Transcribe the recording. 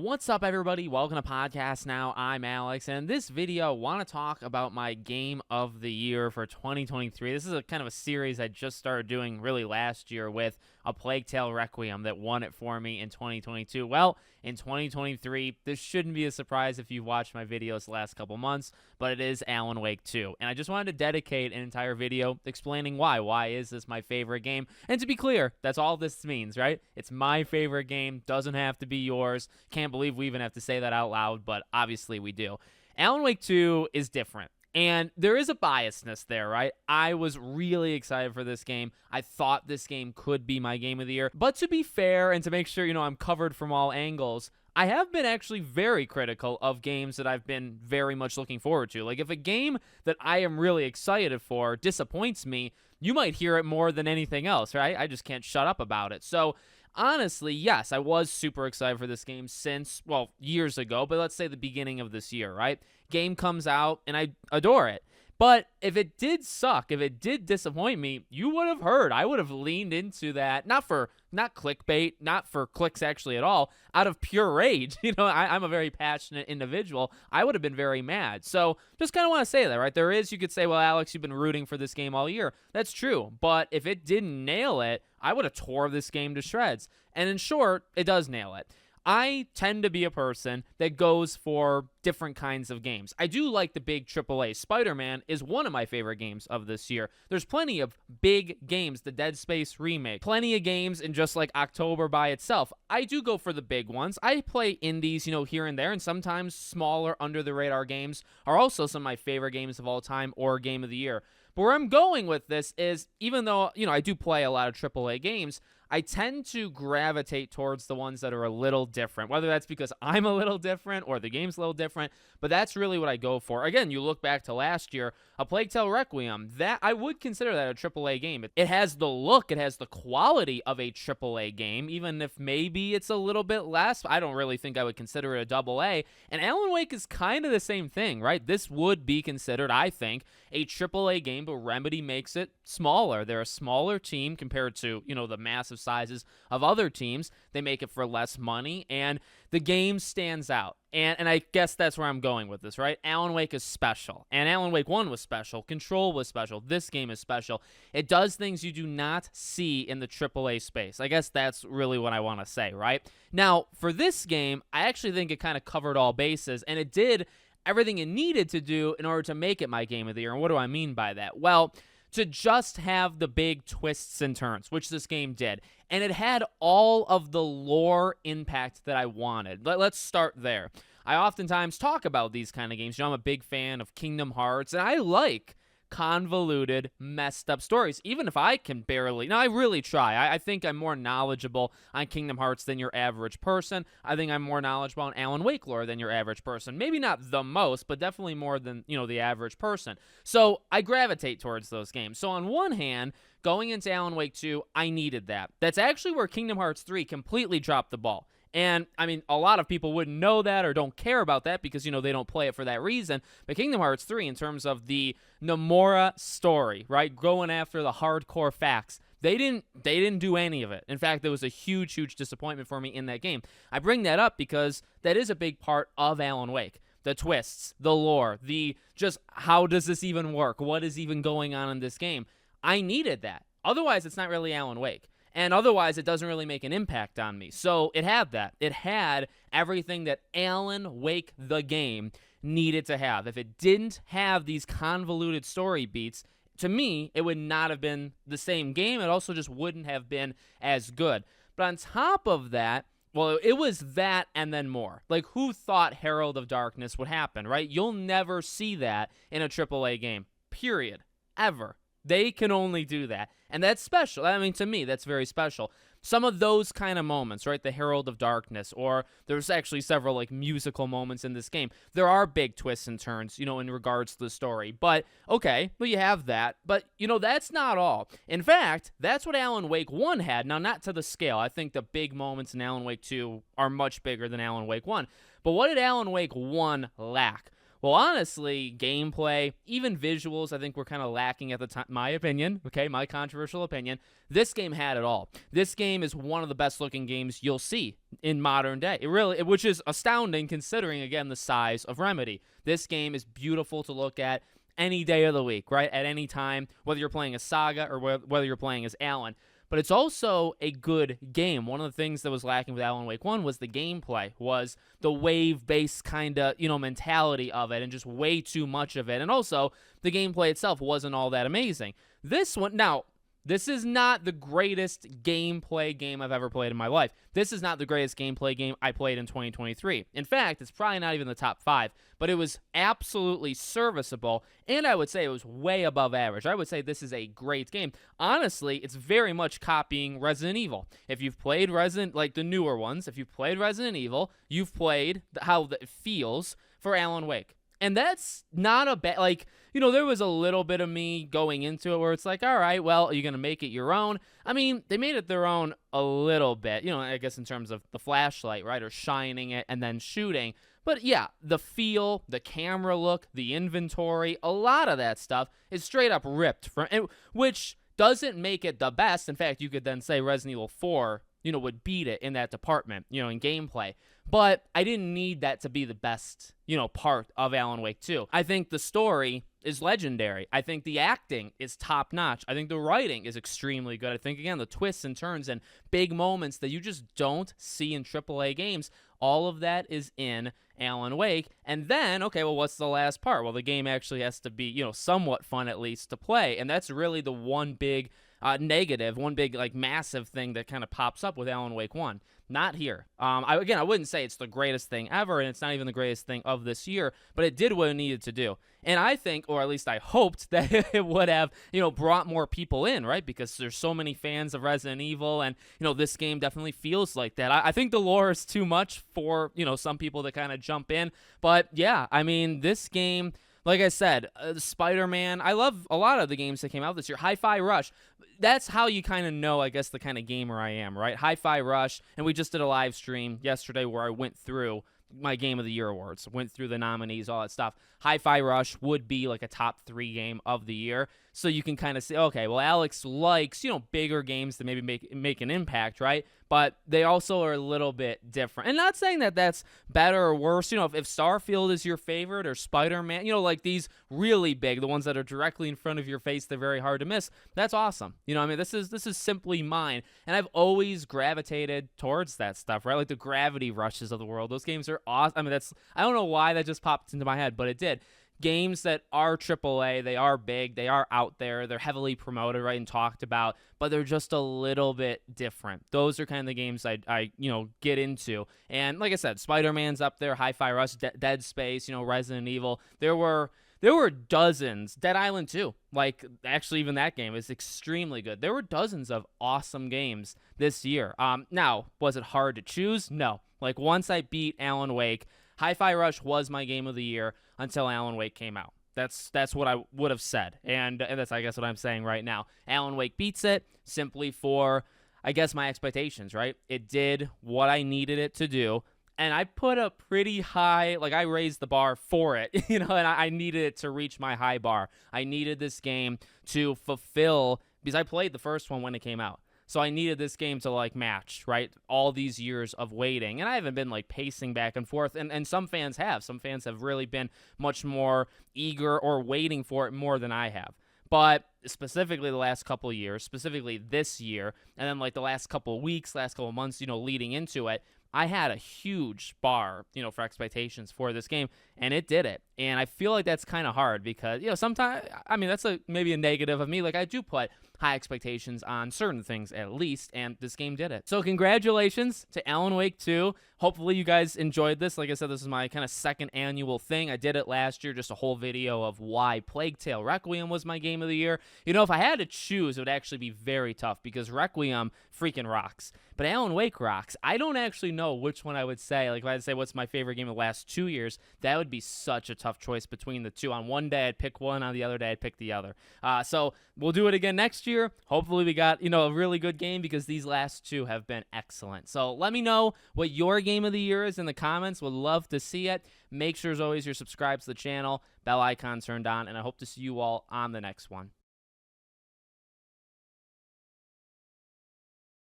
What's up, everybody? Welcome to Podcast Now. I'm Alex, and in this video, I want to talk about my game of the year for 2023. This is a kind of a series I just started doing really last year with A Plague Tale Requiem that won it for me in 2022. Well, in 2023, this shouldn't be a surprise if you've watched my videos the last couple months, but it is Alan Wake 2. And I just wanted to dedicate an entire video explaining why. Why is this my favorite game? And to be clear, that's all this means, right? It's my favorite game. Doesn't have to be yours. Can't believe we even have to say that out loud, but obviously we do. Alan Wake 2 is different. And there is a biasness there, right? I was really excited for this game. I thought this game could be my game of the year. But to be fair and to make sure, I'm covered from all angles, I have been actually very critical of games that I've been very much looking forward to. Like, if a game that I am really excited for disappoints me, you might hear it more than anything else, right? I just can't shut up about it. So, honestly, yes, I was super excited for this game since, years ago, but let's say the beginning of this year, right? Game comes out, and I adore it. But if it did suck, if it did disappoint me, you would have heard. I would have leaned into that, not clickbait, not for clicks actually at all, out of pure rage. I'm a very passionate individual. I would have been very mad. So just kind of want to say that, right? You could say, well, Alex, you've been rooting for this game all year. That's true. But if it didn't nail it, I would have tore this game to shreds. And in short, it does nail it. I tend to be a person that goes for different kinds of games. I do like the big AAA. Spider-Man is one of my favorite games of this year. There's plenty of big games, the Dead Space remake, plenty of games in just like October by itself. I do go for the big ones. I play indies, here and there, and sometimes smaller under-the-radar games are also some of my favorite games of all time or game of the year. But where I'm going with this is, even though, I do play a lot of AAA games, I tend to gravitate towards the ones that are a little different, whether that's because I'm a little different or the game's a little different, but that's really what I go for. Again, you look back to last year, A Plague Tale Requiem, that I would consider that a AAA game. It has the look, it has the quality of a AAA game, even if maybe it's a little bit less. I don't really think I would consider it a AA, and Alan Wake is kind of the same thing, right? This would be considered, I think, a AAA game, but Remedy makes it smaller. They're a smaller team compared to, the massive sizes of other teams. They make it for less money, and the game stands out. And I guess that's where I'm going with this, right? Alan Wake is special, and Alan Wake 1 was special. Control was special. This game is special. It does things you do not see in the AAA space. I guess that's really what I want to say, right? Now, for this game, I actually think it kind of covered all bases, and it did everything it needed to do in order to make it my game of the year. And what do I mean by that? Well, to just have the big twists and turns, which this game did. And it had all of the lore impact that I wanted. Let's start there. I oftentimes talk about these kind of games. I'm a big fan of Kingdom Hearts, and I like convoluted, messed up stories, even if I can barely. Now, I really try. I think I'm more knowledgeable on Kingdom Hearts than your average person. I think I'm more knowledgeable on Alan Wake lore than your average person. Maybe not the most, but definitely more than, the average person. So I gravitate towards those games. So on one hand, going into Alan Wake 2, I needed that. That's actually where Kingdom Hearts 3 completely dropped the ball. And, a lot of people wouldn't know that or don't care about that because, they don't play it for that reason. But Kingdom Hearts 3, in terms of the Nomura story, right, going after the hardcore facts, they didn't do any of it. In fact, there was a huge, huge disappointment for me in that game. I bring that up because that is a big part of Alan Wake. The twists, the lore, the just how does this even work? What is even going on in this game? I needed that. Otherwise, it's not really Alan Wake. And otherwise, it doesn't really make an impact on me. So it had that. It had everything that Alan Wake, the game, needed to have. If it didn't have these convoluted story beats, to me, it would not have been the same game. It also just wouldn't have been as good. But on top of that, it was that and then more. Like, who thought Herald of Darkness would happen, right? You'll never see that in a AAA game, period, ever. They can only do that. And that's special. To me, that's very special. Some of those kind of moments, right? The Herald of Darkness, or there's actually several musical moments in this game. There are big twists and turns, in regards to the story. But, okay, you have that. But, that's not all. In fact, that's what Alan Wake 1 had. Now, not to the scale. I think the big moments in Alan Wake 2 are much bigger than Alan Wake 1. But what did Alan Wake 1 lack? Well, honestly, gameplay, even visuals, I think were kind of lacking at the time. My opinion, okay, my controversial opinion. This game had it all. This game is one of the best looking games you'll see in modern day. Which is astounding considering, again, the size of Remedy. This game is beautiful to look at any day of the week, right? At any time, whether you're playing as Saga or whether you're playing as Alan. But it's also a good game. One of the things that was lacking with Alan Wake 1 was the gameplay, was the wave-based kind of, mentality of it, and just way too much of it. And also, the gameplay itself wasn't all that amazing. This one, now, this is not the greatest gameplay game I've ever played in my life. This is not the greatest gameplay game I played in 2023. In fact, it's probably not even the top 5, but it was absolutely serviceable, and I would say it was way above average. I would say this is a great game. Honestly, it's very much copying Resident Evil. If you've played the newer ones, if you've played Resident Evil, you've played how it feels for Alan Wake. And that's not a bad, there was a little bit of me going into it where it's like, all right, well, are you going to make it your own? I mean, they made it their own a little bit, I guess in terms of the flashlight, right, or shining it and then shooting. But yeah, the feel, the camera look, the inventory, a lot of that stuff is straight up ripped from it, which doesn't make it the best. In fact, you could then say Resident Evil 4, would beat it in that department, in gameplay. But I didn't need that to be the best, part of Alan Wake 2. I think the story is legendary. I think the acting is top-notch. I think the writing is extremely good. I think, again, the twists and turns and big moments that you just don't see in AAA games, all of that is in Alan Wake. And then, okay, well, what's the last part? Well, the game actually has to be, somewhat fun at least to play. And that's really the one big negative, one big, massive thing that kind of pops up with Alan Wake 1. Not here. I wouldn't say it's the greatest thing ever, and it's not even the greatest thing of this year, but it did what it needed to do. And I think, or at least I hoped, that it would have, brought more people in, right? Because there's so many fans of Resident Evil, and, this game definitely feels like that. I think the lore is too much for, some people to kind of jump in. But, yeah, I mean, this game, like I said, Spider-Man, I love a lot of the games that came out this year. Hi-Fi Rush, that's how you kind of know, I guess, the kind of gamer I am, right? Hi-Fi Rush, and we just did a live stream yesterday where I went through my Game of the Year awards, went through the nominees, all that stuff. Hi-Fi Rush would be like a top 3 game of the year, so you can kind of say, okay, well, Alex likes, bigger games that maybe make an impact, right? But they also are a little bit different. And not saying that that's better or worse. If Starfield is your favorite or Spider-Man, these really big, the ones that are directly in front of your face, they're very hard to miss. That's awesome. This is simply mine. And I've always gravitated towards that stuff, right? Like the Gravity Rushes of the world. Those games are awesome. I mean, I don't know why that just popped into my head, but it did. Games that are AAA, they are big, they are out there, they're heavily promoted, right, and talked about, but they're just a little bit different. Those are kind of the games I get into. And like I said, Spider-Man's up there, Hi-Fi Rush, Dead Space, Resident Evil. There were dozens. Dead Island 2, actually even that game is extremely good. There were dozens of awesome games this year. Now, was it hard to choose? No. Once I beat Alan Wake, Hi-Fi Rush was my game of the year until Alan Wake came out. That's what I would have said, and that's, I guess, what I'm saying right now. Alan Wake beats it simply for, I guess, my expectations, right? It did what I needed it to do, and I put a pretty high, I raised the bar for it, and I needed it to reach my high bar. I needed this game to fulfill, because I played the first one when it came out. So I needed this game to, match, right, all these years of waiting. And I haven't been, pacing back and forth. And some fans have. Some fans have really been much more eager or waiting for it more than I have. But specifically the last couple of years, specifically this year, and then, the last couple of weeks, last couple of months, leading into it, I had a huge bar, for expectations for this game, and it did it. And I feel like that's kind of hard because, sometimes, I mean, that's maybe a negative of me. I do put high expectations on certain things at least, and this game did it. So congratulations to Alan Wake 2. Hopefully you guys enjoyed this. Like I said, this is my kind of second annual thing. I did it last year, just a whole video of why Plague Tale Requiem was my game of the year. If I had to choose, it would actually be very tough because Requiem freaking rocks. But Alan Wake rocks. I don't actually know which one I would say. If I had to say what's my favorite game of the last 2 years, that would be such a tough choice between the two. On one day, I'd pick one. On the other day, I'd pick the other. So we'll do it again next year. next year, hopefully we got, a really good game, because these last two have been excellent. So let me know what your game of the year is in the comments. Would love to see it. Make sure, as always, you're subscribed to the channel, bell icon turned on, and I hope to see you all on the next one.